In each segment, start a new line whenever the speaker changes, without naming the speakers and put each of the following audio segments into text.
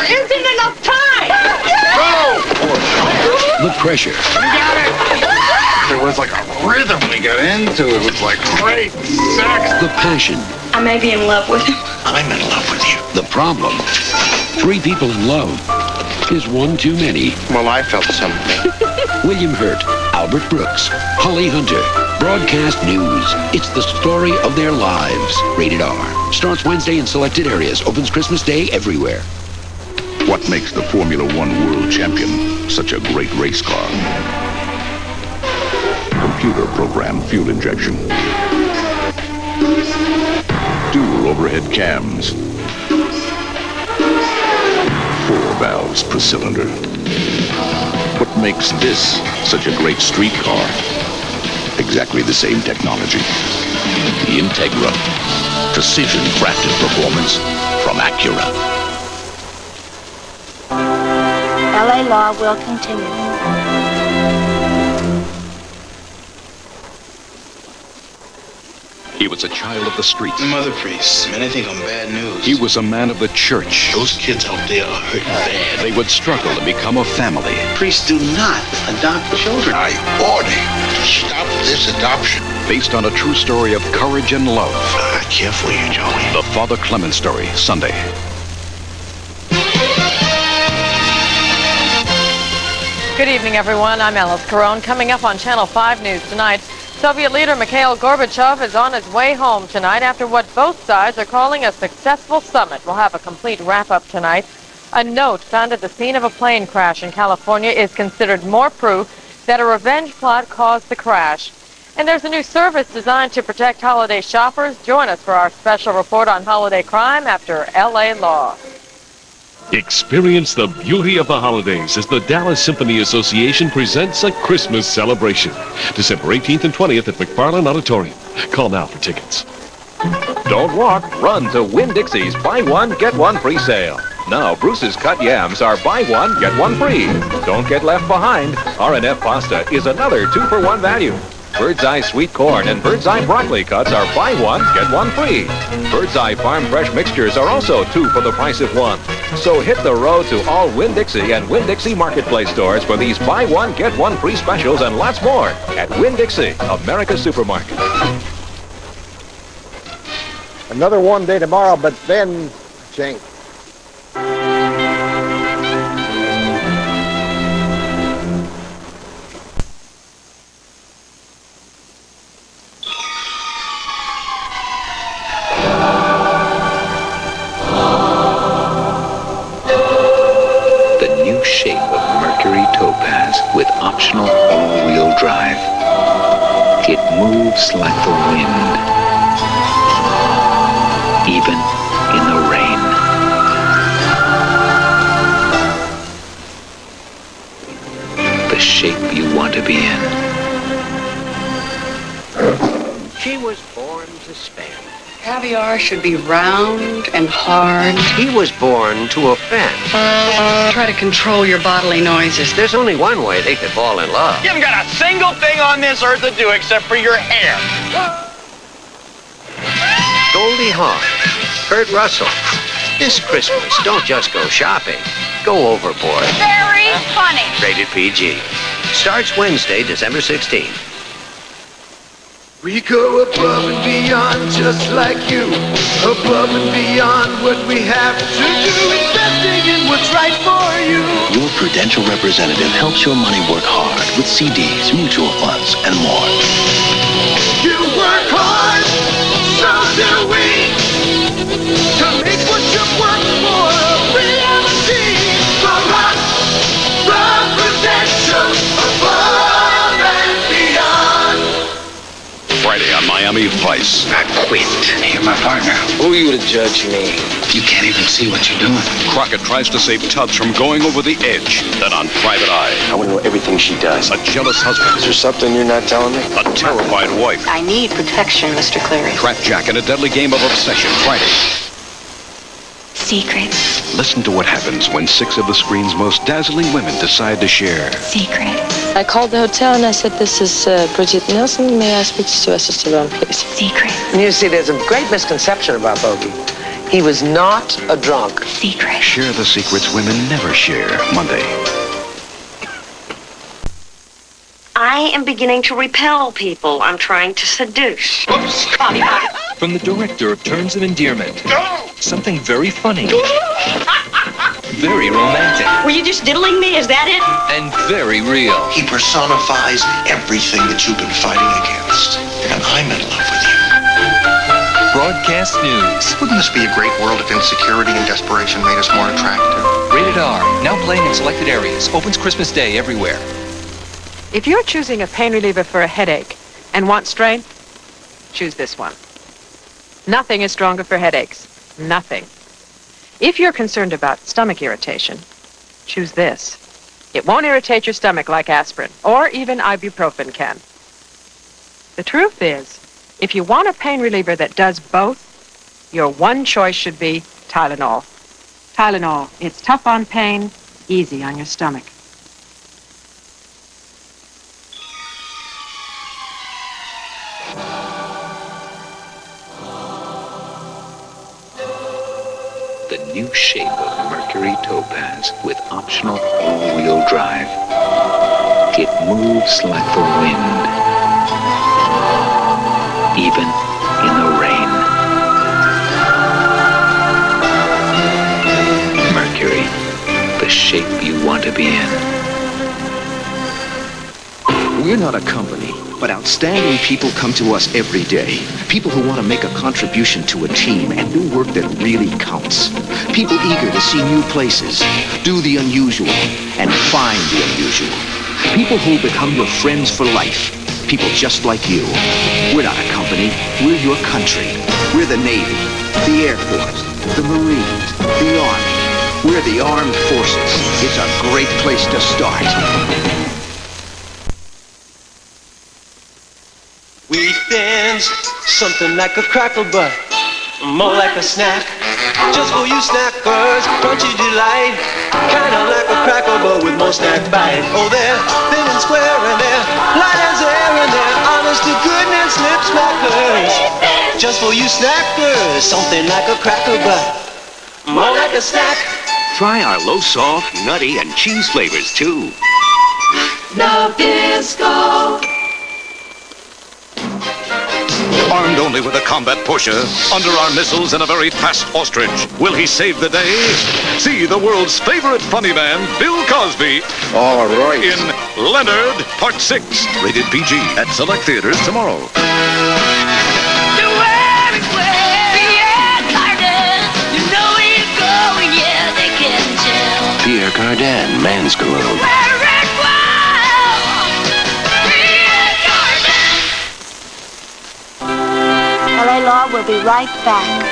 There isn't enough time!
The pressure.
You got it! There was like a rhythm we got into. It was like great sex.
The passion.
I may be in love with him.
I'm in love with you.
The problem. 3 people in love is one too many.
Well, I felt something.
William Hurt, Albert Brooks, Holly Hunter. Broadcast News. It's the story of their lives. Rated R. Starts Wednesday in selected areas. Opens Christmas Day everywhere.
What makes the Formula One world champion such a great race car? Computer programmed fuel injection. Dual overhead cams. 4 valves per cylinder. What makes this such a great street car? Exactly the same technology. The Integra. Precision crafted performance from Acura.
L.A. law will continue.
He was a child of the streets.
Mother priests, man, I think I'm bad news.
He was a man of the church.
Those kids out there are hurting bad.
They would struggle to become a family.
Priests do not adopt children.
I order you to stop this adoption.
Based on a true story of courage and love.
I care for you, Joey.
The Father Clemens story, Sunday.
Good evening, everyone. I'm Alice Carone. Coming up on Channel 5 News tonight, Soviet leader Mikhail Gorbachev is on his way home tonight after what both sides are calling a successful summit. We'll have a complete wrap-up tonight. A note found at the scene of a plane crash in California is considered more proof that a revenge plot caused the crash. And there's a new service designed to protect holiday shoppers. Join us for our special report on holiday crime after L.A. law.
Experience the beauty of the holidays as the Dallas Symphony Association presents a Christmas celebration. December 18th and 20th at McFarland Auditorium. Call now for tickets.
Don't walk, run to Winn-Dixie's Buy One, Get One Free sale. Now, Bruce's cut yams are buy one, get one free. Don't get left behind. R&F pasta is another 2-for-1 value. Bird's Eye sweet corn and Bird's Eye broccoli cuts are buy one, get one free. Bird's Eye farm fresh mixtures are also 2 for the price of 1. So hit the road to all Winn-Dixie and Winn-Dixie Marketplace stores for these buy one, get one free specials and lots more at Winn-Dixie, America's supermarket.
Another warm day tomorrow, but then change.
Shape of Mercury Topaz with optional all-wheel drive. It moves like the wind, even in the rain. The shape you want to be in.
She was born to spend.
Caviar should be round and hard.
He was born to offend.
Try to control your bodily noises.
There's only one way they could fall in love.
You haven't got a single thing on this earth to do except for your hair.
Goldie Hawn, Kurt Russell. This Christmas, don't just go shopping. Go overboard.
Very funny.
Rated PG. Starts Wednesday, December 16th.
We go above and beyond just like you. Above and beyond what we have to do. Investing in what's right for you.
Your Prudential representative helps your money work hard with CDs, mutual funds, and more.
You work hard, so do we. To make what you work for a reality. For us, the Prudential above and beyond.
Friday on Miami Vice.
I quit. You're my partner.
Who are you to judge me?
You can't even see what you're doing.
Crockett tries to save Tubbs from going over the edge. Then on Private Eye.
I want to know everything she does.
A jealous husband.
Is there something you're not telling me?
A terrified wife.
I need protection, Mr. Cleary.
Trap Jack in a deadly game of obsession. Friday.
Secrets.
Listen to what happens when 6 of the screen's most dazzling women decide to share.
Secrets.
I called the hotel and I said, this is Bridget Nielsen. May I speak to Sylvester Stallone, please?
Secrets.
You see, there's a great misconception about Bogey. He was not a drunk.
Secret.
Share the secrets women never share. Monday.
I am beginning to repel people I'm trying to seduce.
Oops.
From the director of Terms of Endearment.
No!
Something very funny. Very romantic.
Were you just diddling me? Is that it?
And very real.
He personifies everything that you've been fighting against. And I'm in love with you.
Broadcast news.
Wouldn't this be a great world if insecurity and desperation made us more attractive?
Rated R. Now playing in selected areas. Opens Christmas Day everywhere.
If you're choosing a pain reliever for a headache and want strength, choose this one. Nothing is stronger for headaches. Nothing. If you're concerned about stomach irritation, choose this. It won't irritate your stomach like aspirin or even ibuprofen can. The truth is, if you want a pain reliever that does both, your one choice should be Tylenol. Tylenol. It's tough on pain, easy on your stomach.
The new shape of Mercury Topaz with optional all-wheel drive. It moves like the wind, even in the rain. Mercury, the shape you want to be in.
We're not a company, but outstanding people come to us every day. People who want to make a contribution to a team and do work that really counts. People eager to see new places, do the unusual, and find the unusual. People who become your friends for life. People just like you. We're not a company. We're your country. We're the Navy, the Air Force, the Marines, the Army. We're the armed forces. It's a great place to start.
Wheat thins, something like a crackle, but more like a snack. Just for you snackers, crunchy delight. Kinda like a crackle, but with more snack bite. Oh, they're thin and square, and they're light as air, and they're honest to goodness lip smackers. Just for you snackers, something like a crackle, but more like a snack.
Try our low-salt, nutty, and cheese flavors, too.
Nabisco.
Armed only with a combat pusher, under our missiles and a very fast ostrich, will he save the day? See the world's favorite funny man, Bill Cosby,
All right.
in Leonard, Part 6, rated PG, at select theaters tomorrow.
Pierre Cardin, Man's Cologne.
L.A. Law will be right back.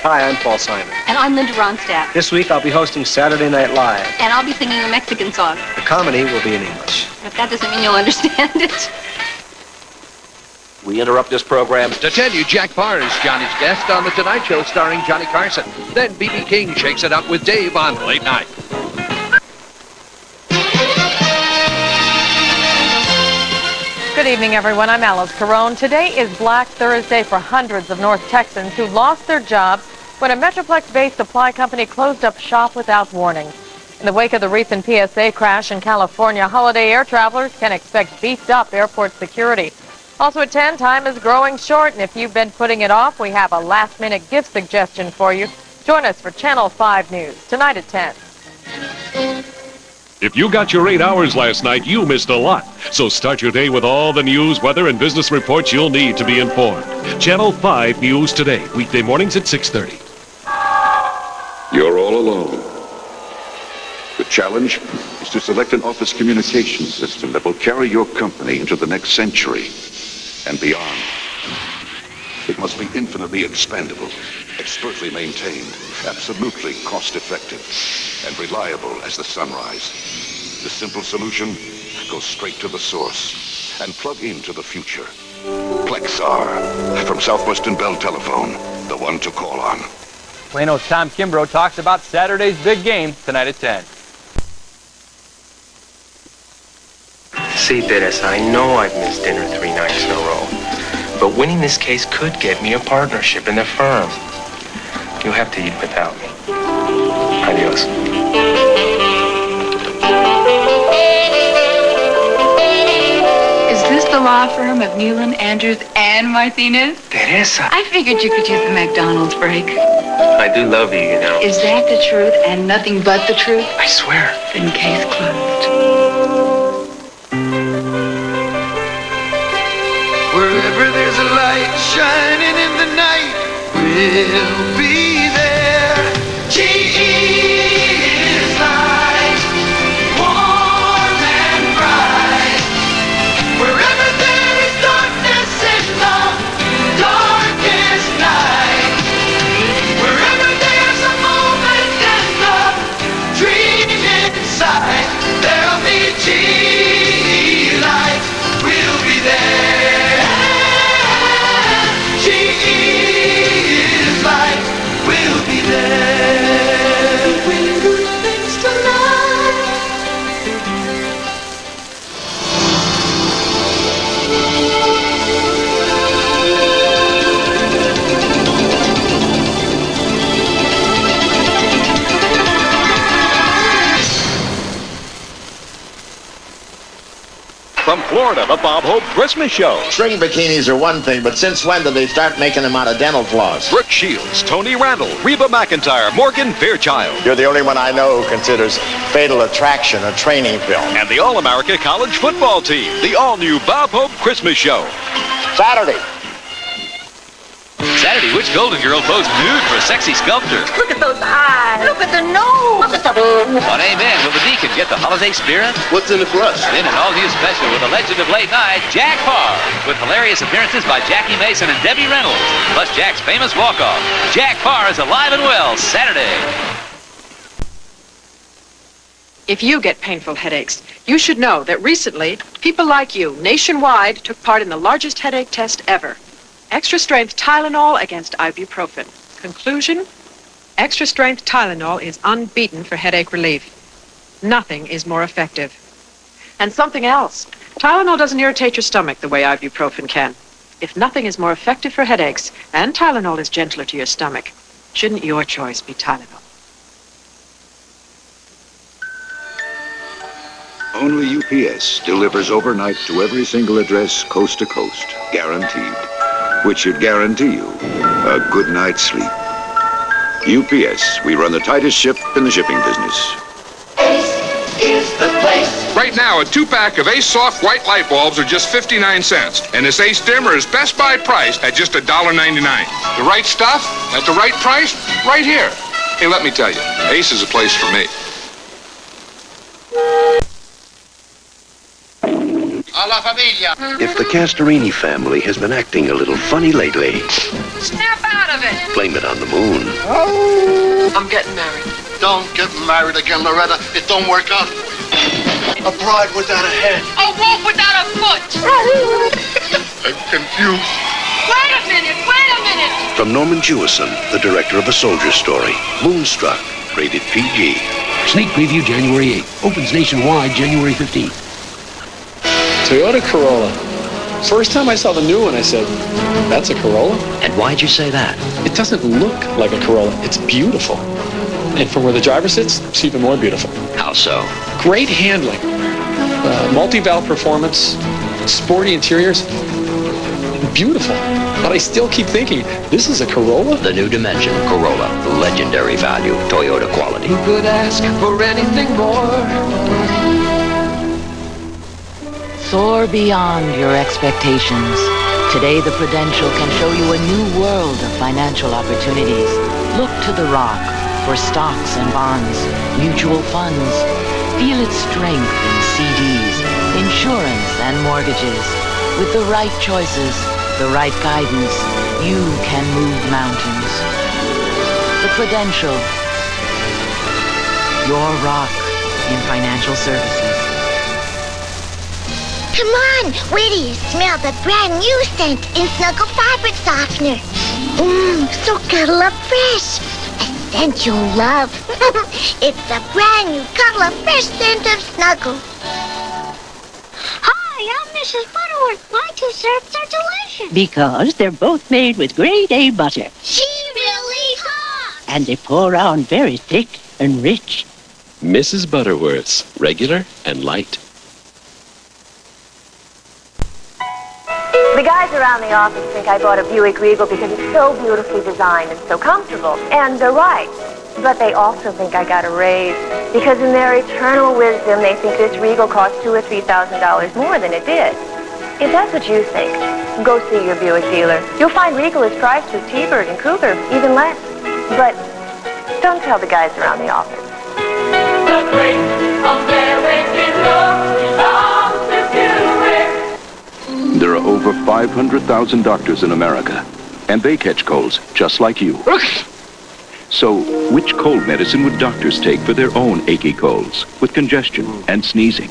Hi, I'm Paul Simon.
And I'm Linda Ronstadt.
This week I'll be hosting Saturday Night Live.
And I'll be singing a Mexican song.
The comedy will be in English.
But that doesn't mean you'll understand it.
We interrupt this program to tell you Jack Barr is Johnny's guest on The Tonight Show starring Johnny Carson. Then B.B. King shakes it up with Dave on Late Night.
Good evening, everyone. I'm Alice Carone. Today is Black Thursday for hundreds of North Texans who lost their jobs when a Metroplex-based supply company closed up shop without warning. In the wake of the recent PSA crash in California, holiday air travelers can expect beefed-up airport security. Also at 10, time is growing short, and if you've been putting it off, we have a last-minute gift suggestion for you. Join us for Channel 5 News, tonight at 10.
If you got your 8 hours last night, you missed a lot. So start your day with all the news, weather, and business reports you'll need to be informed. Channel 5 News today, weekday mornings at 6:30.
You're all alone. The challenge is to select an office communication system that will carry your company into the next century and beyond. It must be infinitely expandable, expertly maintained, absolutely cost-effective, and reliable as the sunrise. The simple solution: go straight to the source and plug into the future. Plexar, from Southwestern Bell Telephone, the one to call on.
Plano's Tom Kimbrough talks about Saturday's big game tonight at 10.
See, Teresa, I know I've missed dinner 3 nights in a row, but winning this case could get me a partnership in the firm. You'll have to eat without me. Adios.
Is this the law firm of Newland, Andrews, and Martinez?
Teresa.
I figured you could use the McDonald's break.
I do love you, you know.
Is that the truth and nothing but the truth?
I swear.
Then case closed.
Wherever there's a light shining in the night, we'll be there. G.E.'s light, warm and bright. Wherever there is darkness in the darkest night, wherever there's a moment and a dream inside, there'll be G.E. light. We'll be there. G.E.'s light. We'll be there. We'll do things tonight.
From Florida, the Bob Hope Christmas Show.
String bikinis are one thing, but since when did they start making them out of dental floss?
Brooke Shields, Tony Randall, Reba McEntire, Morgan Fairchild.
You're the only one I know who considers Fatal Attraction a training film.
And the All-America College Football Team. The all-new Bob Hope Christmas Show.
Saturday.
Saturday, which Golden Girl posed nude for a sexy sculptor?
Look at those eyes. Look at the nose. Look at the...
On Amen, will the Deacon get the holiday spirit?
What's in it for us?
Then an all-new special with the legend of late night, Jack Parr, with hilarious appearances by Jackie Mason and Debbie Reynolds, plus Jack's famous walk-off. Jack Parr is alive and well Saturday.
If you get painful headaches, you should know that recently, people like you nationwide took part in the largest headache test ever. Extra-strength Tylenol against ibuprofen. Conclusion? Extra-strength Tylenol is unbeaten for headache relief. Nothing is more effective. And something else. Tylenol doesn't irritate your stomach the way ibuprofen can. If nothing is more effective for headaches, and Tylenol is gentler to your stomach, shouldn't your choice be Tylenol?
Only UPS delivers overnight to every single address coast to coast, guaranteed. Which should guarantee you a good night's sleep. UPS, we run the tightest ship in the shipping business.
Ace is the place.
Right now, a 2-pack of Ace Soft White light bulbs are just 59 cents. And this Ace dimmer is Best Buy priced at just $1.99. The right stuff at the right price, right here. Hey, let me tell you, Ace is a place for me.
Alla familia.
If the Castorini family has been acting a little funny lately,
Snap out of it.
blame it on the moon.
I'm getting married.
Don't get married again, Loretta. It don't work out for you. A bride without a head.
A wolf without a foot.
I'm confused.
Wait a minute.
From Norman Jewison, the director of A Soldier Story, Moonstruck, rated PG.
Sneak preview January 8th. Opens nationwide January 15th.
Toyota Corolla. First time I saw the new one, I said, that's a Corolla?
And why'd you say that?
It doesn't look like a Corolla. It's beautiful. And from where the driver sits, it's even more beautiful.
How so?
Great handling. Multi-valve performance. Sporty interiors. Beautiful. But I still keep thinking, this is a Corolla?
The new Dimension Corolla. Legendary value. Toyota quality.
Who could ask for anything more?
Soar beyond your expectations. Today, the Prudential can show you a new world of financial opportunities. Look to the Rock for stocks and bonds, mutual funds. Feel its strength in CDs, insurance, and mortgages. With the right choices, the right guidance, you can move mountains. The Prudential. Your rock in financial services.
Come on, where do you smell the brand new scent in Snuggle Fabric Softener? So Cuddle Up Fresh. A scent you'll love. It's the brand new Cuddle Up Fresh scent of Snuggle. Hi! Hi, I'm Mrs. Butterworth. My 2 syrups are delicious.
Because they're both made with grade A butter.
She really talks.
And they pour on very thick and rich.
Mrs. Butterworth's, regular and light.
The guys around the office think I bought a Buick Regal because it's so beautifully designed and so comfortable. And they're right. But they also think I got a raise because in their eternal wisdom, they think this Regal cost $2,000 or $3,000 more than it did. If that's what you think, go see your Buick dealer. You'll find Regal is priced with T-Bird and Cougar, even less. But don't tell the guys around the office.
The great American love belongs to Buick.
There are over 500,000 doctors in America, and they catch colds just like you. So, which cold medicine would doctors take for their own achy colds with congestion and sneezing?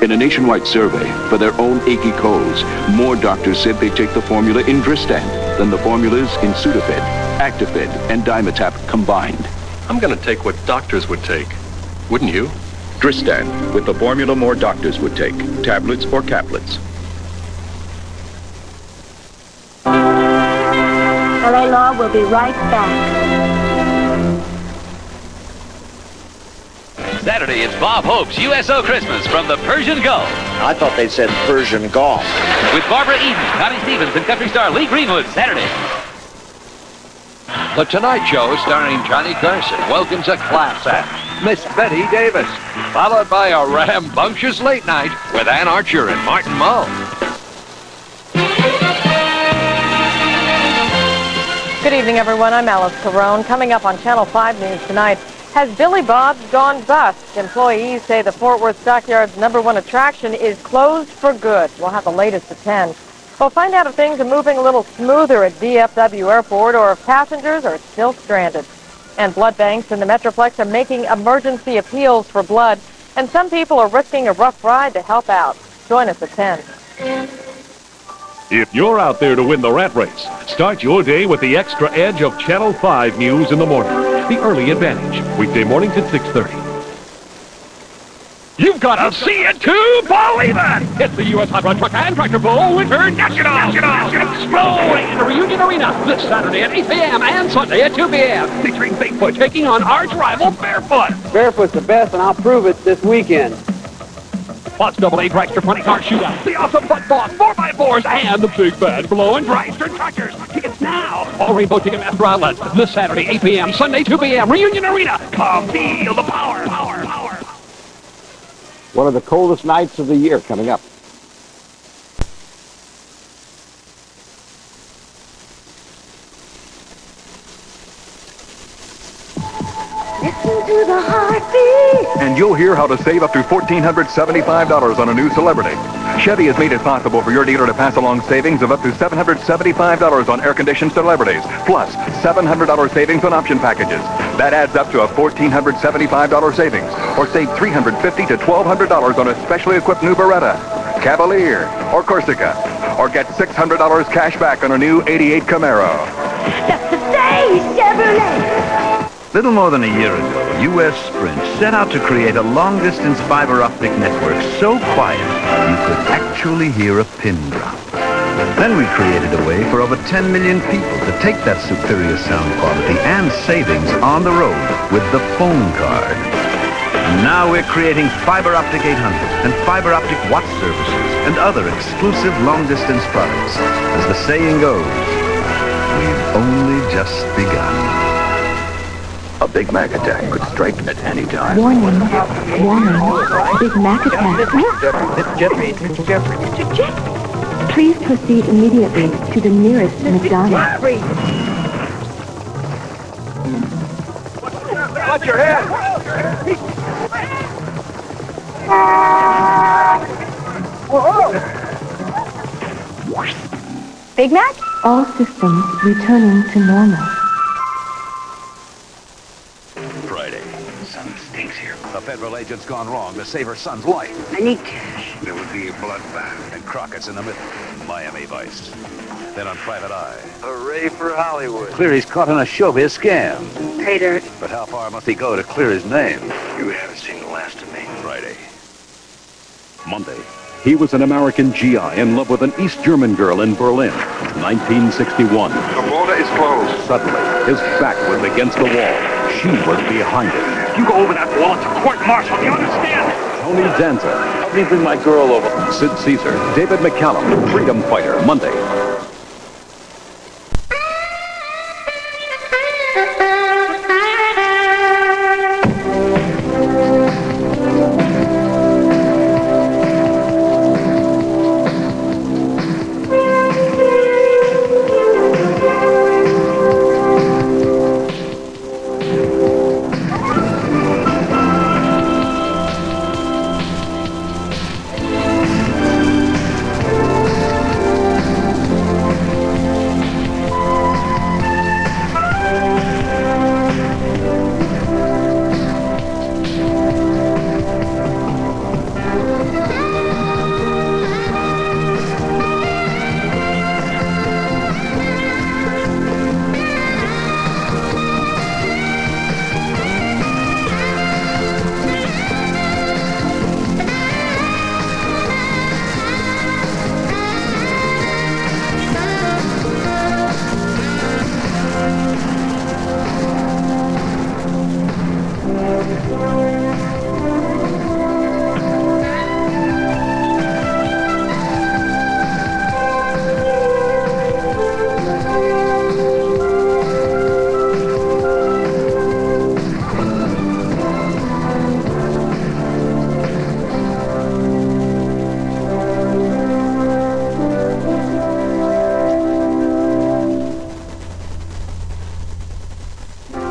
In a nationwide survey for their own achy colds, more doctors said they take the formula in Dristan than the formulas in Sudafed, Actifed, and Dimetap combined.
I'm gonna take what doctors would take. Wouldn't you?
Dristan, with the formula more doctors would take, tablets or caplets.
LA Law will be right back.
Saturday, it's Bob Hope's USO Christmas from the Persian Gulf.
I thought they said Persian golf.
With Barbara Eden, Connie Stevens, and country star Lee Greenwood, Saturday.
The Tonight Show, starring Johnny Carson, welcomes a class act, Miss Betty Davis, followed by a rambunctious late night with Ann Archer and Martin Mull.
Good evening, everyone. I'm Alice Carone. Coming up on Channel 5 News tonight, has Billy Bob's gone bust? Employees say the Fort Worth Stockyards' #1 attraction is closed for good. We'll have the latest at 10. We'll find out if things are moving a little smoother at DFW Airport or if passengers are still stranded. And blood banks in the Metroplex are making emergency appeals for blood, and some people are risking a rough ride to help out. Join us at 10.
If you're out there to win the rat race, start your day with the extra edge of Channel 5 News in the morning. The Early Advantage, weekday mornings at 6:30. You've got to see it to believe it! It's the U.S. Hot Rod Truck and Tractor Pull International! Exploding in the Reunion Arena this Saturday at 8 p.m. and Sunday at 2 p.m. Featuring Bigfoot taking on arch rival Barefoot.
Barefoot's the best, and I'll prove it this weekend.
Plus AA Dragster 20-car shootout, the awesome Butt Boss 4x4s, and the Big Bad Blowin' Dragster Truckers. Tickets now! All Rainbow Ticketmaster outlets this Saturday, 8 p.m., Sunday, 2 p.m. Reunion Arena. Come feel the power.
One of the coldest nights of the year coming up.
Listen to the heartbeat.
And you'll hear how to save up to $1,475 on a new celebrity. Chevy has made it possible for your dealer to pass along savings of up to $775 on air-conditioned celebrities, plus $700 savings on option packages. That adds up to a $1,475 savings, or save $350 to $1,200 on a specially equipped new Beretta, Cavalier, or Corsica, or get $600 cash back on a new '88 Camaro.
That's the day, Chevrolet.
Little more than a year ago, U.S. Sprint set out to create a long-distance fiber optic network so quiet you could actually hear a pin drop. Then we created a way for over 10 million people to take that superior sound quality and savings on the road with the phone card. And now we're creating fiber optic 800 and fiber optic watch services and other exclusive long-distance products. As the saying goes, we've only just begun.
A Big Mac attack could strike at any time.
Warning. Big Mac attack.
It's Jeffrey.
Mr. Jeff, please proceed immediately to the nearest McDonald's.
Watch your head.
Big Mac? All systems returning to normal.
Friday. Son stinks here. A federal agent's gone wrong to save her son's life.
I need cash.
There would be a bloodbath, and Crockett's in the middle. Miami Vice. Then on Private Eye.
Hooray for Hollywood.
Cleary's caught on a showbiz scam.
Pay dirt.
But how far must he go to clear his name? You haven't seen the last of me. Friday. Monday.
He was an American GI in love with an East German girl in Berlin. 1961.
The border is closed.
Suddenly, his back was against the wall. She was behind it. You go over that wall, it's a court-martial, do you understand? Tony Danza. Help me bring my girl over. Sid Caesar. David McCallum. Freedom Fighter. Monday.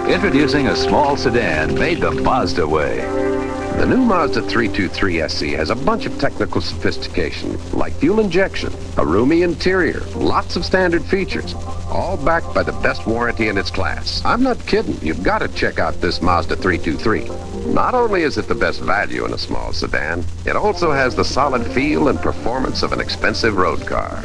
Introducing a small sedan made the Mazda way.
The new Mazda 323 SE has a bunch of technical sophistication, like fuel injection, a roomy interior, lots of standard features, all backed by the best warranty in its class. I'm not kidding. You've got to check out this Mazda 323. Not only is it the best value in a small sedan, it also has the solid feel and performance of an expensive road car.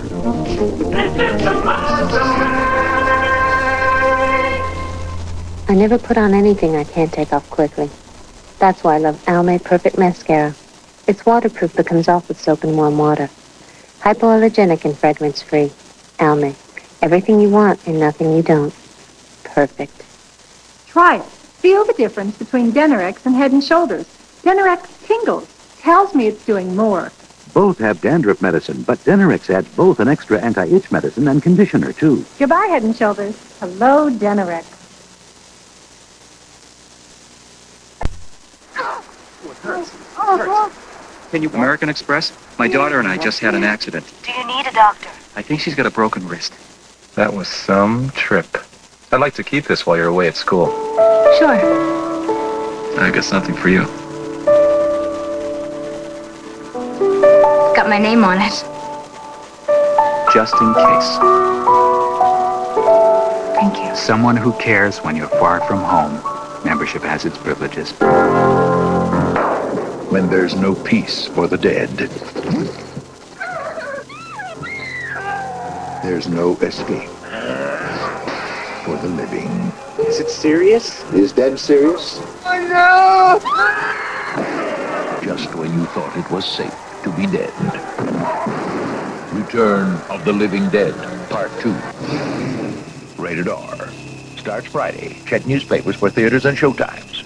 I never put on anything I can't take off quickly. That's why I love Almay Perfect Mascara. It's waterproof but comes off with soap and warm water. Hypoallergenic and fragrance-free. Almay. Everything you want and nothing you don't. Perfect.
Try it. Feel the difference between Denorex and Head & Shoulders. Denorex tingles. Tells me it's doing more.
Both have dandruff medicine, but Denorex adds both an extra anti-itch medicine and conditioner, too.
Goodbye, Head & Shoulders. Hello, Denorex.
Can you... American Express? My daughter and I just had an accident.
Do you need a doctor?
I think she's got a broken wrist.
That was some trip. I'd like to keep this while you're away at school.
Sure.
I got something for you.
It's got my name on it.
Just in case.
Thank you.
Someone who cares when you're far from home. Membership has its privileges.
When there's no peace for the dead, there's no escape for the living.
Is it serious?
Is dead serious?
Oh,
no! Just when you thought it was safe to be dead. Return of the Living Dead, Part 2. Rated R. Starts Friday. Check newspapers for theaters and showtimes.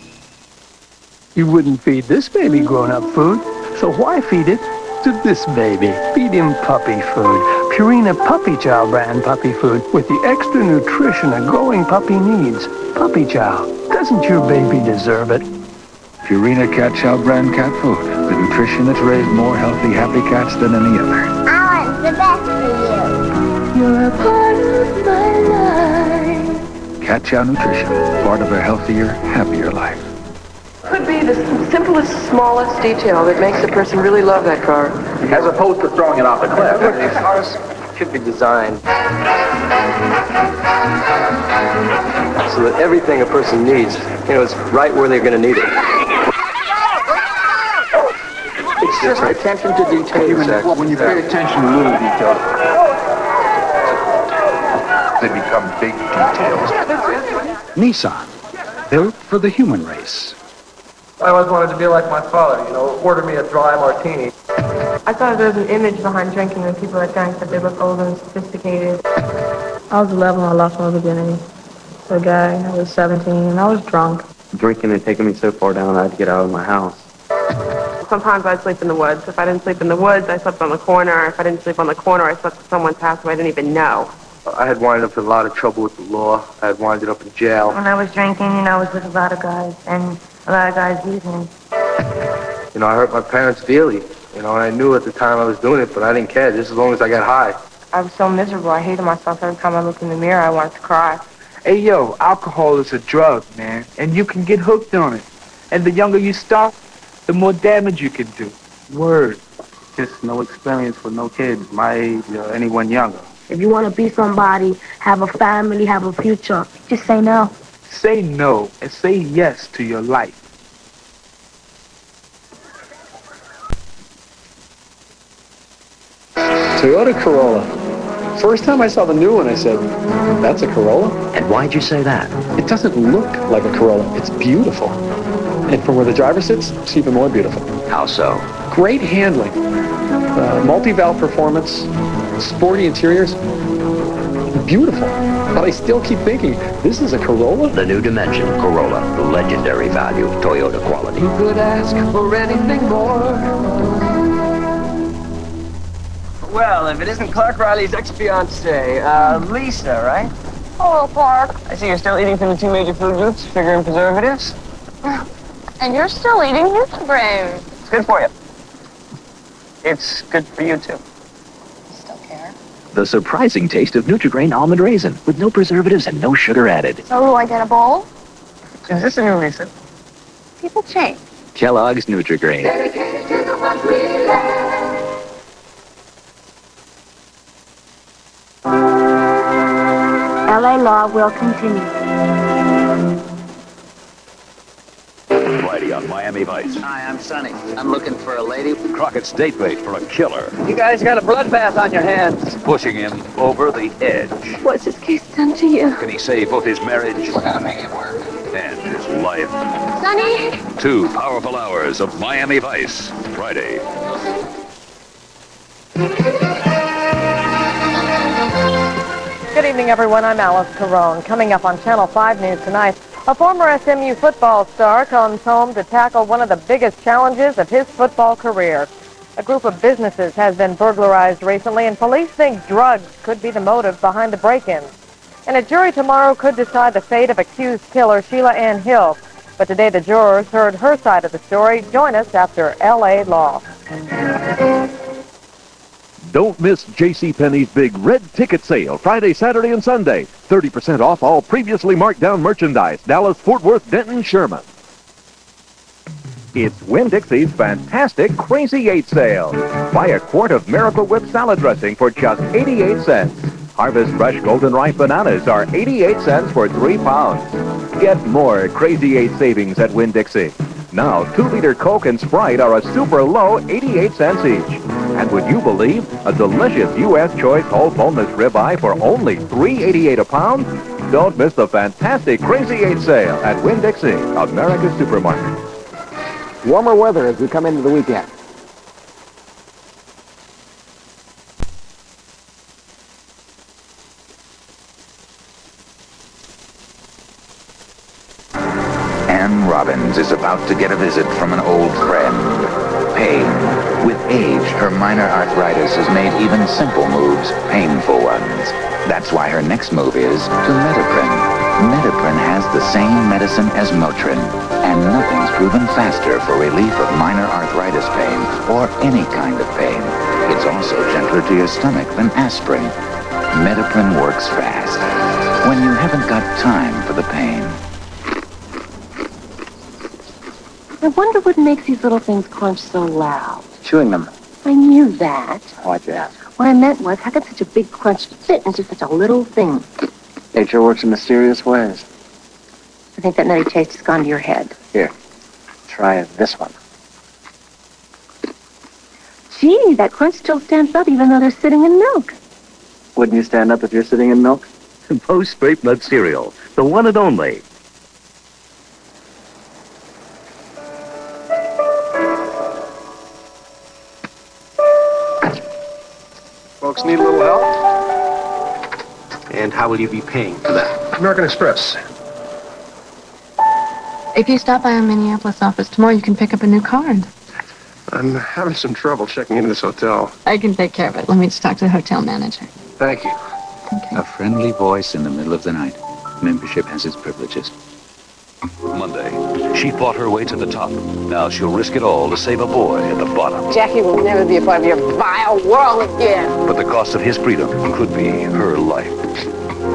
You wouldn't feed this baby grown-up food, so why feed it to this baby? Feed him puppy food. Purina Puppy Chow brand puppy food with the extra nutrition a growing puppy needs. Puppy Chow. Doesn't your baby deserve it?
Purina Cat Chow brand cat food. The nutrition that's raised more healthy, happy cats than any other.
I want the best for you. You're a part of my life.
Cat Chow Nutrition. Part of a healthier, happier life.
Could be the simplest, smallest detail that makes a person really love that car.
As opposed to throwing it off a cliff.
These cars should be designed so that everything a person needs, is right where they're going to need it. It's just attention to detail.
When you pay attention to little details, they become big details. Nissan, built for the human race.
I always wanted to be like my father, order me a dry martini.
I thought there was an image behind drinking when people that drank that they look old and sophisticated. I was 11 when I lost my virginity. So a guy, I was 17, and I was drunk.
Drinking had taken me so far down I had to get out of my house.
Sometimes I'd sleep in the woods. If I didn't sleep in the woods, I slept on the corner. If I didn't sleep on the corner, I slept at someone's house who I didn't even know.
I had wound up in a lot of trouble with the law. I had wound up in jail.
When I was drinking, I was with a lot of guys, and a lot of guys used me.
I hurt my parents dearly. And I knew at the time I was doing it, but I didn't care, just as long as I got high.
I was so miserable. I hated myself. Every time I looked in the mirror, I wanted to cry.
Hey, yo, alcohol is a drug, man, and you can get hooked on it. And the younger you start, the more damage you can do.
Word. Just no experience with no kids my age or anyone younger.
If you want to be somebody, have a family, have a future, just say no.
Say no and say yes to your life.
Toyota Corolla. First time I saw the new one, I said, that's a Corolla?
And why'd you say that?
It doesn't look like a Corolla. It's beautiful. And from where the driver sits, it's even more beautiful.
How so?
Great handling. Multi-valve performance, sporty interiors. Beautiful. But I still keep thinking, this is a Corolla?
The new Dimension Corolla. Legendary value. Toyota quality.
Who could ask for anything more?
Well, if it isn't Clark Riley's ex-fiancée, Lisa, right?
Hello, Clark.
I see you're still eating from the two major food groups, sugar and preservatives.
And you're still eating Nutri-Grain.
It's good for you. It's good for you, too.
Still care?
The surprising taste of Nutri-Grain almond raisin with no preservatives and no sugar added.
So do I get a bowl?
Is this a new Lisa?
People change.
Kellogg's Nutri-Grain.
Dedicated to the ones we love.
L.A. law will continue.
Friday on Miami Vice.
Hi, I'm Sonny. I'm looking for a lady.
Crockett's date bait for a killer.
You guys got a bloodbath on your hands.
Pushing him over the edge.
What's this case done to you?
Can he save both his marriage?
We're gonna make it work.
And his life.
Sonny!
2 powerful hours of Miami Vice. Friday.
Good evening, everyone. I'm Alice Carone. Coming up on Channel 5 News tonight, a former SMU football star comes home to tackle one of the biggest challenges of his football career. A group of businesses has been burglarized recently, and police think drugs could be the motive behind the break-ins. And a jury tomorrow could decide the fate of accused killer Sheila Ann Hill. But today the jurors heard her side of the story. Join us after L.A. Law.
Don't miss JCPenney's big red ticket sale Friday, Saturday, and Sunday. 30% off all previously marked down merchandise. Dallas, Fort Worth, Denton, Sherman. It's Winn-Dixie's fantastic Crazy 8 sale. Buy a quart of Miracle Whip salad dressing for just 88 cents. Harvest fresh golden ripe bananas are 88 cents for 3 pounds. Get more Crazy 8 savings at Winn-Dixie. Now, 2-liter Coke and Sprite are a super low 88 cents each. And would you believe a delicious U.S. choice whole boneless ribeye for only $3.88 a pound? Don't miss the fantastic Crazy 8 sale at Winn-Dixie, America's supermarket.
Warmer weather as we come into the weekend.
Ann Robbins is about to get a visit from an old friend. Pain. With age, her minor arthritis has made even simple moves painful ones. That's why her next move is to Metaprin. Metaprin has the same medicine as Motrin, and nothing's proven faster for relief of minor arthritis pain or any kind of pain. It's also gentler to your stomach than aspirin. Metaprin works fast when you haven't got time for the pain.
I wonder what makes these little things crunch so loud.
Chewing them.
I knew that.
Why'd you ask?
What I meant was, how could such a big crunch fit into such a little thing?
Nature works in mysterious ways.
I think that nutty taste has gone to your head.
Here, try this one.
Gee, that crunch still stands up even though they're sitting in milk.
Wouldn't you stand up if you're sitting in milk?
Post Straight Nut Cereal, the one and only.
folks need a little help.
And how will you be paying for that?
American Express.
If you stop by our Minneapolis office tomorrow, you can pick up a new card.
I'm having some trouble checking into this hotel.
I can take care of it. Let me just talk to the hotel manager.
Thank you.
A friendly voice in the middle of the night. Membership has its privileges.
Monday, she fought her way to the top. Now she'll risk it all to save a boy at the bottom.
Jackie will never be a part of your vile world again.
But the cost of his freedom could be her life.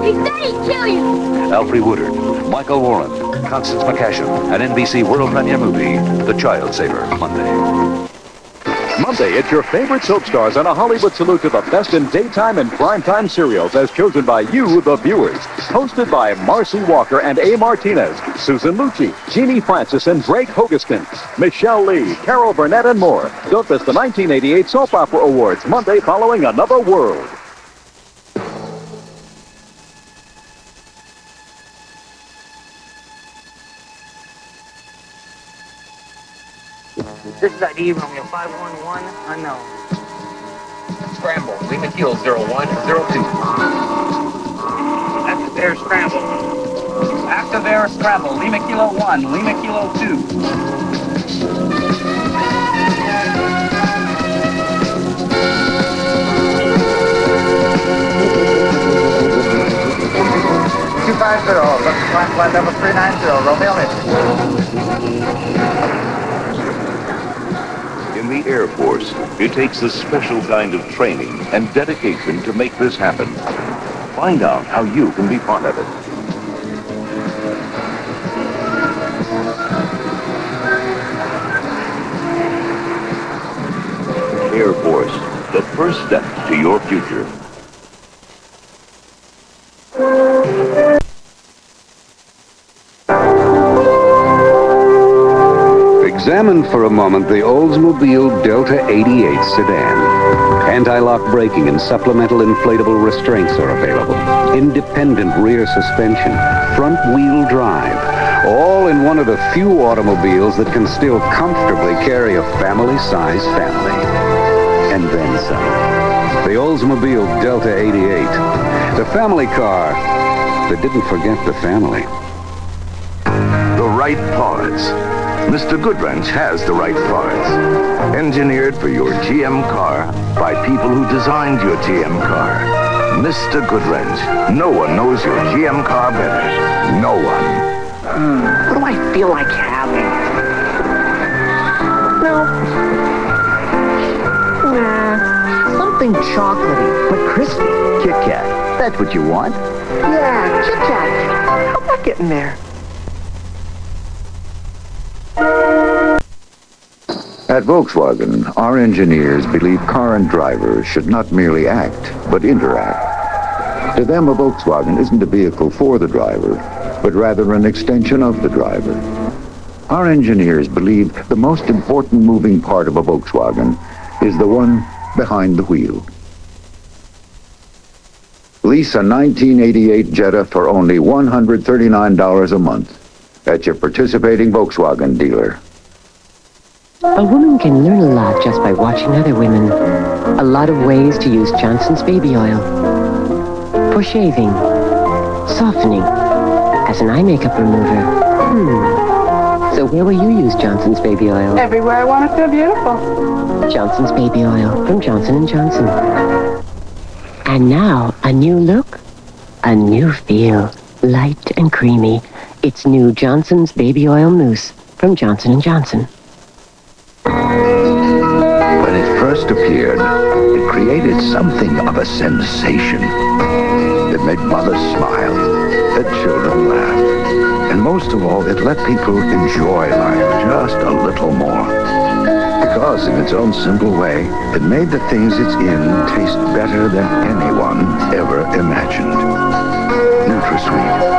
He said he'd kill you.
Alfre Woodard, Michael Warren, Constance McCashin, an NBC world premiere movie, The Child Saver, Monday.
Monday, it's your favorite soap stars and a Hollywood salute to the best in daytime and primetime serials as chosen by you, the viewers. Hosted by Marcy Walker and A. Martinez, Susan Lucci, Jeannie Francis, and Drake Hogiston, Michelle Lee, Carol Burnett, and more. Don't miss the 1988 Soap Opera Awards, Monday following Another World.
This is ID Romeo 511, unknown.
Scramble, Lima Kilo 01 and 02.
Active air scramble. Active air scramble, Lima Kilo 1, Lima Kilo 2. 250, flight level 390, Romeo
In the Air Force, it takes a special kind of training and dedication to make this happen. Find out how you can be part of it. Air Force, the first step to your future.
Examine for a moment the Oldsmobile Delta 88 sedan. Anti-lock braking and supplemental inflatable restraints are available. Independent rear suspension, front-wheel drive, all in one of the few automobiles that can still comfortably carry a family-sized family. And then some. The Oldsmobile Delta 88, the family car that didn't forget the family.
The right parts. Mr. Goodwrench has the right parts. Engineered for your GM car by people who designed your GM car. Mr. Goodwrench. No one knows your GM car better. No one.
What do I feel like having? No. Nah. Something chocolatey, but crispy.
Kit Kat. That's what you want?
Yeah, Kit Kat. How about getting there?
At Volkswagen, our engineers believe car and drivers should not merely act, but interact. To them, a Volkswagen isn't a vehicle for the driver, but rather an extension of the driver. Our engineers believe the most important moving part of a Volkswagen is the one behind the wheel. Lease a 1988 Jetta for only $139 a month at your participating Volkswagen dealer.
A woman can learn a lot just by watching other women. A lot of ways to use Johnson's baby oil. For shaving, softening, as an eye makeup remover. So where will you use Johnson's baby oil?
Everywhere I want to feel beautiful.
Johnson's baby oil from Johnson & Johnson. And now, a new look, a new feel. Light and creamy. It's new Johnson's baby oil mousse from Johnson & Johnson.
When it first appeared, it created something of a sensation. It made mothers smile, let children laugh, and most of all, it let people enjoy life just a little more. Because in its own simple way, it made the things it's in taste better than anyone ever imagined. NutraSweet.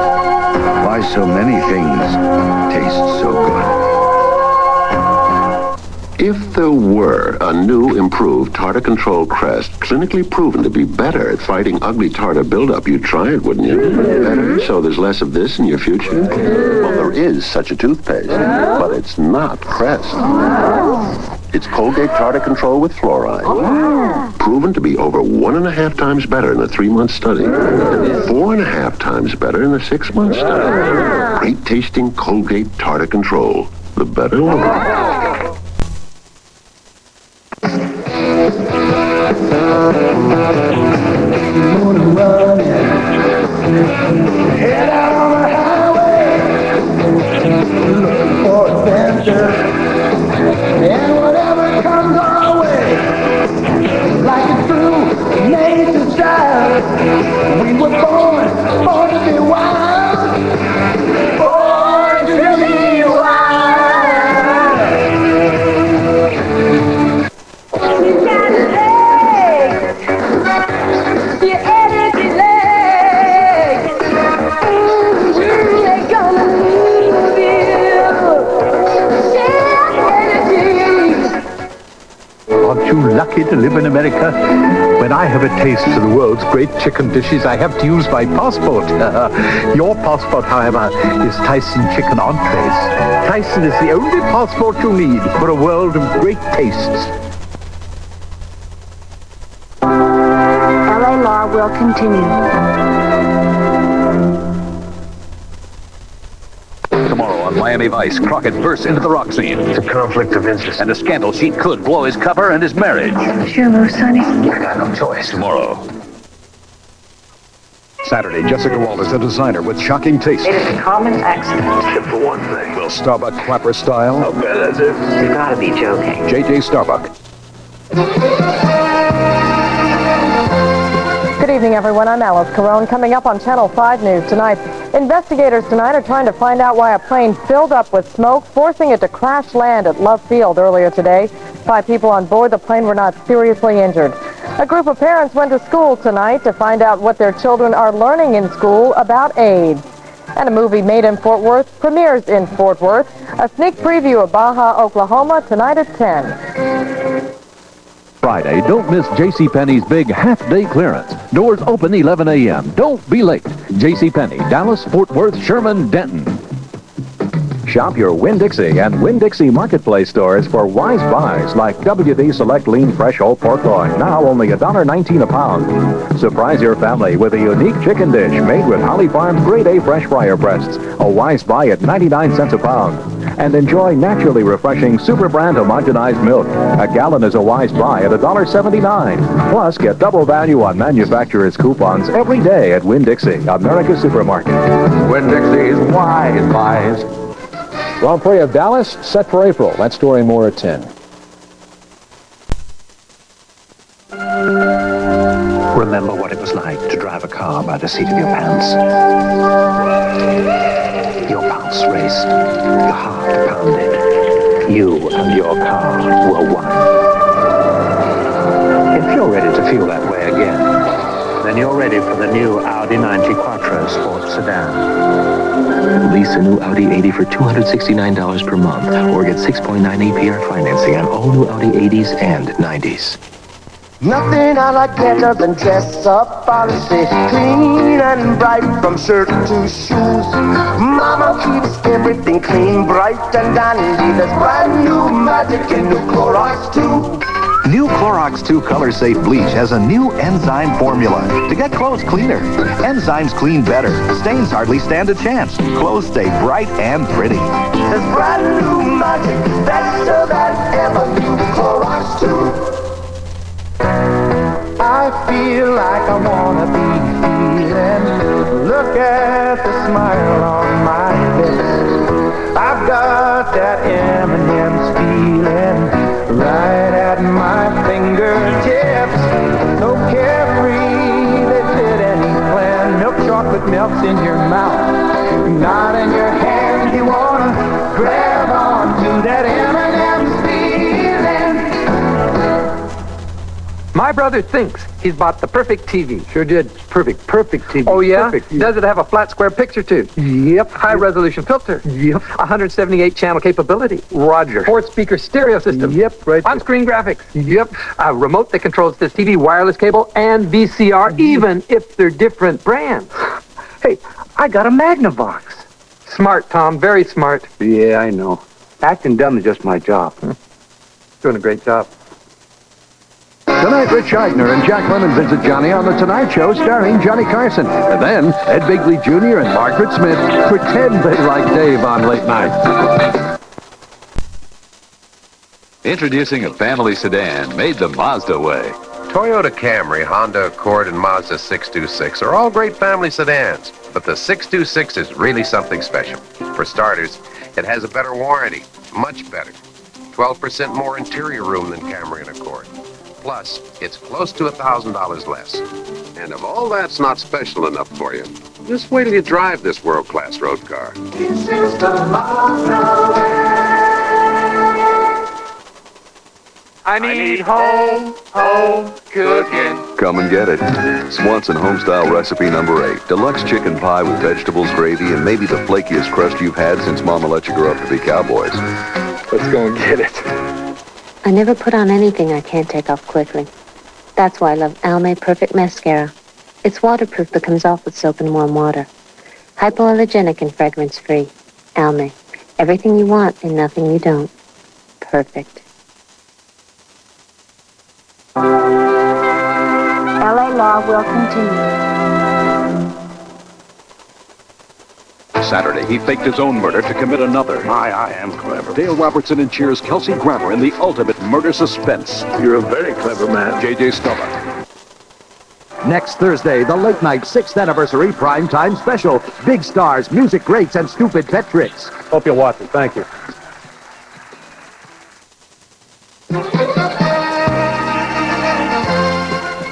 Why so many things taste so good?
If there were a new, improved tartar control crest clinically proven to be better at fighting ugly tartar buildup, you'd try it, wouldn't you? Better, so there's less of this in your future? Well, there is such a toothpaste, but it's not Crest. It's Colgate Tartar Control with fluoride. Proven to be over 1.5 times better in a 3-month study. 4.5 times better in a 6-month study. Great tasting Colgate Tartar Control. The better one.
Head out on the highway, looking for adventure, and whatever comes our way, like a true nature's child, we were born to be wild, born to be wild. You got legs, your energy legs. They're gonna move you. Energy.
Aren't you lucky to live in America? When I have a taste for the world's great chicken dishes, I have to use my passport. Your passport, however, is Tyson Chicken Entrees. Tyson is the only passport you need for a world of great tastes.
L.A. Law will continue.
Tomorrow on Miami Vice, Crockett bursts into the rock scene. It's a conflict of interest. And a scandal sheet could blow his cover and his marriage.
Sure move, Sonny.
I got no choice. Tomorrow.
Saturday, Jessica Walters, a designer with shocking taste.
It is a common accident.
Except for one thing. Will Starbuck clapper style?
Okay, that's it. You've got to be joking.
J.J. Starbuck.
Good evening, everyone. I'm Alice Carone. Coming up on Channel 5 News tonight, investigators tonight are trying to find out why a plane filled up with smoke, forcing it to crash land at Love Field earlier today. 5 people on board the plane were not seriously injured. A group of parents went to school tonight to find out what their children are learning in school about AIDS. And a movie made in Fort Worth premieres in Fort Worth. A sneak preview of Baja, Oklahoma tonight at 10.
Friday, don't miss JCPenney's big half-day clearance. Doors open 11 a.m. Don't be late. JCPenney, Dallas, Fort Worth, Sherman, Denton. Shop your Winn-Dixie and Winn-Dixie Marketplace stores for wise buys like WD Select Lean Fresh Whole Pork Loin, now only $1.19 a pound. Surprise your family with a unique chicken dish made with Holly Farms Grade A fresh fryer breasts, a wise buy at 99 cents a pound. And enjoy naturally refreshing Super Brand homogenized milk. A gallon is a wise buy at $1.79. Plus, get double value on manufacturer's coupons every day at Winn-Dixie, America's supermarket.
Winn-Dixie's wise buys. Grand Prix of Dallas, set for April. That story more at 10.
Remember what it was like to drive a car by the seat of your pants. Your pulse raced, your heart pounded. You and your car were one. If you're ready to feel that way again, then you're ready for the new Audi 90 Quattro Sport Sedan.
Lease a new Audi 80 for $269 per month, or get 6.9 APR financing on all new Audi 80s and 90s.
Nothing I like better than dress up policy, clean and bright from shirt to shoes. Mama keeps everything clean, bright and dandy. There's brand new magic in new Clorox 2.
New Clorox 2 Color Safe Bleach has a new enzyme formula to get clothes cleaner. Enzymes clean better. Stains hardly stand a chance. Clothes stay bright and pretty.
There's brand new magic, better than ever. New Clorox 2. I feel like I wanna be feeling. Look at the smile on my lips. I've got that M&M's feeling right at my fingertips. So carefree, they fit any plan. Milk chocolate melts in your mouth, not in your hand. You wanna grab onto that M&M's feeling.
My brother thinks he's bought the perfect TV.
Sure did. Perfect TV.
Oh, yeah?
Perfect.
Does it have a flat square picture, too?
Yep.
High-resolution filter?
Yep.
178-channel capability?
Roger.
4-speaker stereo system?
Yep, right.
On-screen graphics?
Yep.
A remote that controls this TV, wireless cable, and VCR, even if they're different brands.
Hey, I got a Magnavox.
Smart, Tom. Very smart.
Yeah, I know. Acting dumb is just my job.
Doing a great job.
Tonight, Rich Eisner and Jack Lemmon visit Johnny on The Tonight Show starring Johnny Carson. And then, Ed Bigley Jr. and Margaret Smith pretend they like Dave on late night.
Introducing a family sedan made the Mazda way.
Toyota Camry, Honda Accord, and Mazda 626 are all great family sedans, but the 626 is really something special. For starters, it has a better warranty, much better. 12% more interior room than Camry and Accord. Plus, it's close to $1,000 less. And if all that's not special enough for you, just wait till you drive this world-class road car.
This is the Mazda.
I need home cooking.
Come and get it. Swanson Homestyle Recipe number 8. Deluxe chicken pie with vegetables, gravy, and maybe the flakiest crust you've had since Mama let you grow up to be cowboys.
Let's go and get it.
I never put on anything I can't take off quickly. That's why I love Almay Perfect Mascara. It's waterproof but comes off with soap and warm water. Hypoallergenic and fragrance-free. Almay. Everything you want and nothing you don't. Perfect.
L.A. law will continue.
Saturday, he faked his own murder to commit another.
I am clever.
Dale Robertson and Cheers' Kelsey Grammer in the ultimate murder suspense.
You're a very clever man.
J.J. Stubber.
Next Thursday, the late night 6th anniversary primetime special. Big stars, music greats, and stupid pet tricks.
Hope you'll watch it. Thank you.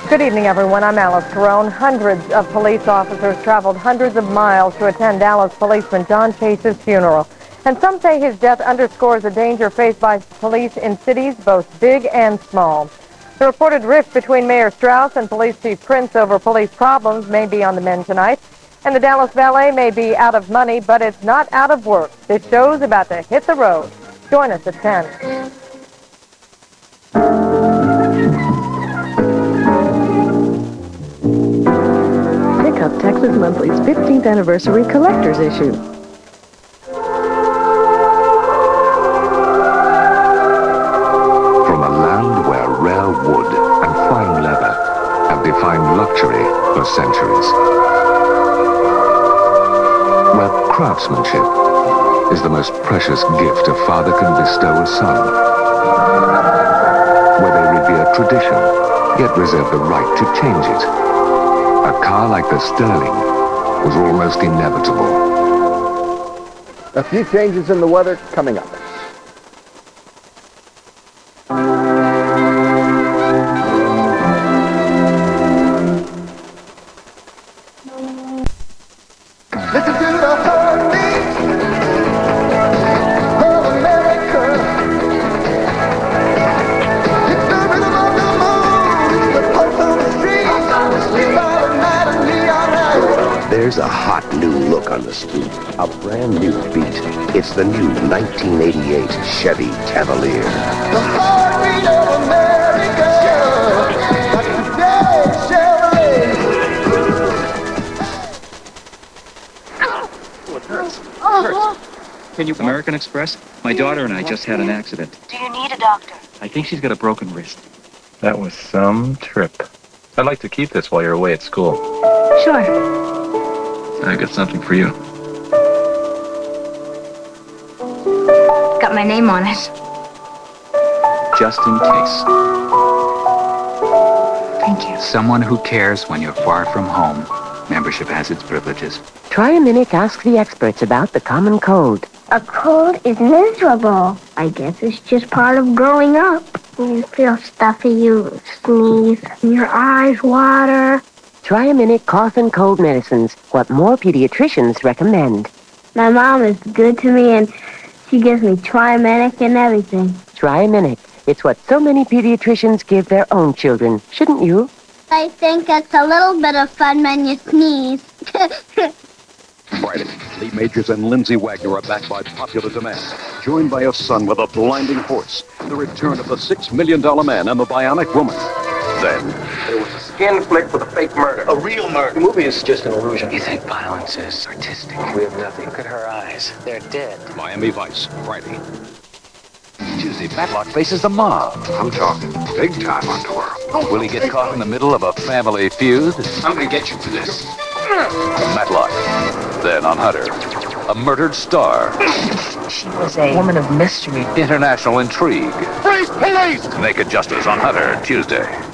Good evening, everyone. I'm Alice Carone. Hundreds of police officers traveled hundreds of miles to attend Dallas policeman John Chase's funeral. And some say his death underscores the danger faced by police in cities both big and small. The reported rift between Mayor Strauss and Police Chief Prince over police problems may be on the mend tonight. And the Dallas Valet may be out of money, but it's not out of work. This show's about to hit the road. Join us at 10.
Pick up Texas Monthly's 15th anniversary collector's issue.
From a land where rare wood and fine leather have defined luxury for centuries. Where craftsmanship is the most precious gift a father can bestow a son. Where they revere tradition, yet reserve the right to change it. A car like the Sterling was almost inevitable.
A few changes in the weather coming up.
Listen to the heartbeat of America. It's the rhythm of the moon. It's the pulse on the street. It's all the night of neon lights.
There's a hot new look on the street, a brand new beat. It's the new 1988 Chevy Cavalier.
The heartbeat of America. That's today's Chevrolet.
It hurts. Can you... American Express? My daughter and I just had an accident.
Do you need a doctor?
I think she's got a broken wrist.
That was some trip. I'd like to keep this while you're away at school.
Sure.
I got something for you.
Got my name on it.
Just in case.
Thank you.
Someone who cares when you're far from home. Membership has its privileges.
Triaminic asks the experts about the common cold.
A cold is miserable. I guess it's just part of growing up. You feel stuffy, you sneeze, your eyes water.
Triaminic cough and cold medicines, what more pediatricians recommend.
My mom is good to me and she gives me Triaminic and everything.
Triaminic. It's what so many pediatricians give their own children, shouldn't you?
I think it's a little bit of fun when you sneeze.
Friday, Lee Majors and Lindsay Wagner are back by popular demand. Joined by a son with a blinding horse. The return of the $6 million man and the bionic woman. Then,
There was a skin flick with a fake murder. A real murder.
The movie is just an illusion. You think violence is artistic? We have nothing. Look at her eyes. They're dead.
Miami Vice, Friday.
Tuesday, Matlock faces the mob.
I'm talking big time underworld.
Will he get caught in the middle of a family feud?
I'm gonna get you for this.
Matlock. Then on Hunter, a murdered star.
She was a woman of mystery.
International intrigue.
Freeze, police!
Naked Justice on Hunter, Tuesday.